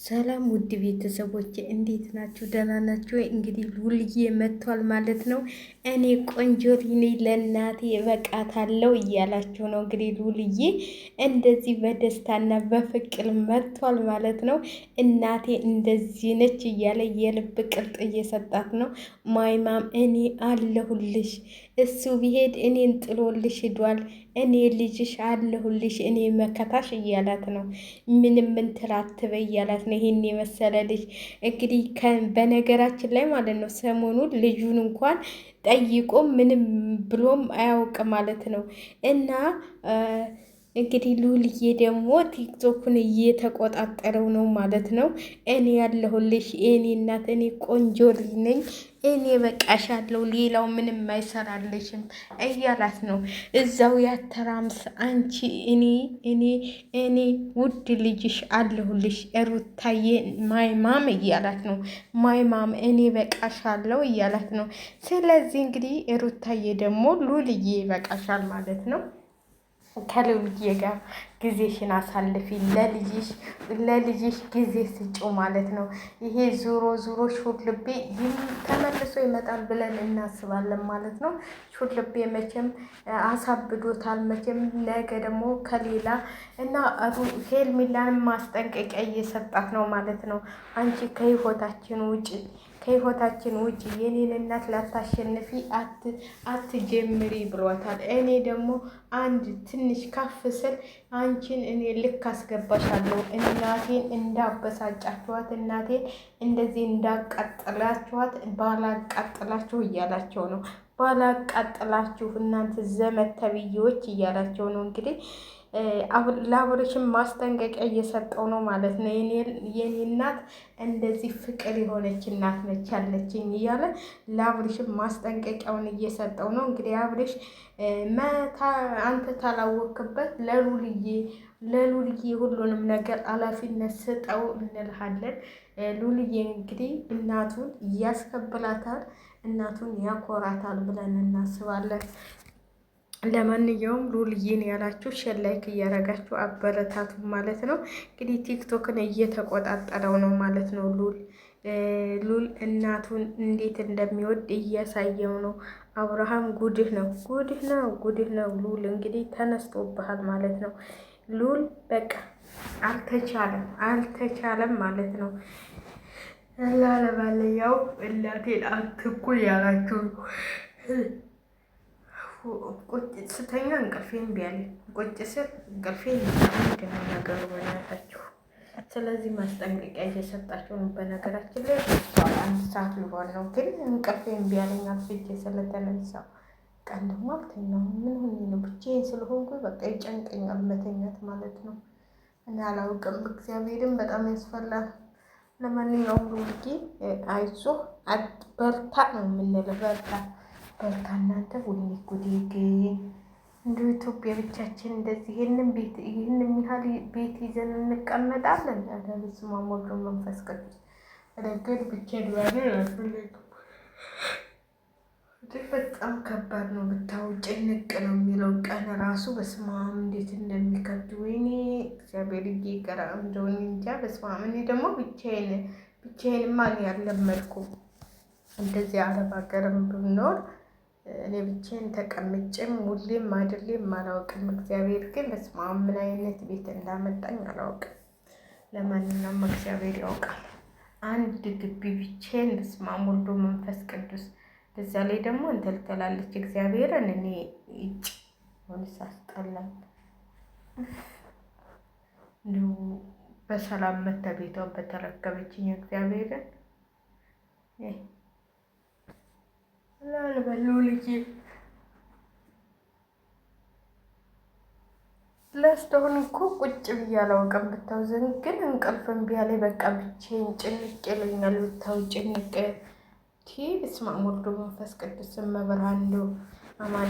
ሰላም ውድ ቤተሰቦች እንዴት ናችሁ? ደህና ናችሁ? እንግዲህ ሉልዬ መጥቷል ማለት ነው። እኔ ቆንጆ ነኝ ለእናቴ እበቃታለሁ እያላችሁ ነው። እንግዲህ ሉልዬ እንደዚህ በደስታና በፍቅር መጥቷል ማለት ነው። እናቴ እንደዚህ ነች እያለ የልብ ቅርጥ እየሰጣት ነው። ማይማም እኔ አለሁልሽ፣ እሱ ቢሄድ እኔን ጥሎልሽ ሂዷል፣ እኔ ልጅሽ አለሁልሽ፣ እኔ መከታሽ እያላት ነው። ምንም እንትን አትበይ እያላት ነው። ይሄን የመሰለ ልጅ እንግዲህ በነገራችን ላይ ማለት ነው ሰሞኑን ልጁን እንኳን ጠይቆ ምንም ብሎም አያውቅ ማለት ነው። እና እንግዲህ ሉልዬ ደግሞ ቲክቶኩን እየተቆጣጠረው ነው ማለት ነው። እኔ ያለሁልሽ እኔ እናት፣ እኔ ቆንጆ ልጅ ነኝ፣ እኔ በቃሻለሁ፣ ሌላው ምንም አይሰራልሽም እያላት ነው። እዛው ያተራምስ አንቺ እኔ ውድ ልጅሽ አለሁልሽ ሩታዬ ማይማም እያላት ነው። ማይማም እኔ በቃሻለሁ እያላት ነው። ስለዚህ እንግዲህ ሩታዬ ደግሞ ሉልዬ በቃሻል ማለት ነው። ከሉልዬ ጋር ጊዜሽን አሳልፊ፣ ለልጅሽ ጊዜ ስጪው ማለት ነው። ይሄ ዙሮ ሹልቤ ተመልሶ ይመጣል ብለን እናስባለን ማለት ነው። ሹልቤ መቼም አሳብዶታል። መቼም ነገ ደግሞ ከሌላ እና ሄርሜላን ማስጠንቀቂያ እየሰጣት ነው ማለት ነው። አንቺ ከህይወታችን ውጭ የኔን እናት ላታሸንፊ አትጀምሪ ብሏታል። እኔ ደግሞ አንድ ትንሽ ከፍ ስል አንቺን እኔ ልክ አስገባሻለሁ። እናቴን እንዳበሳጫችኋት፣ እናቴን እንደዚህ እንዳቃጥላችኋት ባላቃጥላችሁ እያላቸው ነው። ባላቃጥላችሁ እናንተ ዘመድ ተብዬዎች እያላቸው ነው። እንግዲህ ለአብርሽም ማስጠንቀቂያ እየሰጠው ነው ማለት ነው። የኔ እናት እንደዚህ ፍቅር የሆነች እናት ነች ያለችኝ እያለ ለአብርሽም ማስጠንቀቂያውን እየሰጠው ነው። እንግዲህ አብርሽ አንተ ታላወክበት ለሉልዬ ሁሉንም ነገር ኃላፊነት ስጠው እንልሃለን። ሉልዬ እንግዲህ እናቱን ያስከብላታል፣ እናቱን ያኮራታል ብለን እናስባለን። ለማንኛውም ሉልዬን ያላችሁ ሼር ላይክ እያረጋችሁ አበረታቱ ማለት ነው። እንግዲህ ቲክቶክን እየተቆጣጠረው ነው ማለት ነው። ሉል እናቱን እንዴት እንደሚወድ እያሳየው ነው። አብርሃም ጉድህ ነው። ሉል እንግዲህ ተነስቶብሃል ማለት ነው። ሉል በቃ አልተቻለም ማለት ነው። ላለባለያው እናቴን አትኩ ያላችሁ ቁጭ ስተኛ እንቅልፌን ቢያለኝ ቁጭ ስል እንቅልፌን ምንድን ነው ነገሩ በናታችሁ። ስለዚህ ማስጠንቀቂያ እየሰጣቸው ነው። በነገራችን ላይ 1 ሰዓት ሊሆን ነው፣ ግን እንቅልፌን ቢያለኝ አፍጄ ስለተነሳው ቀን ደግሞ አልተኛም። ምን ሆኜ ነው? ብቻዬን ስለሆንኩ በቃ ይጨንቀኛል መተኛት ማለት ነው። እና አላውቅም፣ እግዚአብሔርን በጣም ያስፈላል። ለማንኛውም ሉልዬ አይዞህ በርታ ነው የምንለው። በርታ እናንተ። ወይኔ ጉዴ! ግን እንደ ኢትዮጵያ ብቻችን እንደዚህ ይህንን ያህል ቤት ይዘን እንቀመጣለን? በስመ አብ ወወልድ ወመንፈስ ቅዱስ። ረገድ ብቻ ድባኔ አልፈለግም። በጣም ከባድ ነው ብታው፣ ጭንቅ ነው የሚለው ቀን ራሱ። በስመ አብ እንዴት እንደሚከብድ ወይኔ እግዚአብሔር ይቀራ እንደሆነ እንጃ። በስመ አብ። እኔ ደግሞ ብቻዬንማ ያልለመድኩም እንደዚህ አረብ ሀገርም ብኖር እኔ ብቻዬን ተቀምጬም ውሌም አድሬም አላውቅም። እግዚአብሔር ግን በስመ አብ ምን አይነት ቤት እንዳመጣኝ አላውቅም። ለማንኛውም እግዚአብሔር ያውቃል። አንድ ግቢ ብቻዬን በስመ አብ ወልዶ መንፈስ ቅዱስ። በዛ ላይ ደግሞ እንተልተላለች እግዚአብሔርን። እኔ ሆንስ አስጠላኝ። እንዲሁ በሰላም መታ ቤቷን በተረከበችኝ እግዚአብሔርን ሉልዬ ለስተሆን እኮ ቁጭ ብዬ አላውቅም። ብታው ዘንድ ግን እንቅልፍ እምቢ አለኝ። በቃ ብቻዬን ጭንቅ ይለኛል። ብታው ጭንቅ በስመ አብ ወወልድ ወመንፈስ ቅዱስ መብርሃን እንደው አማን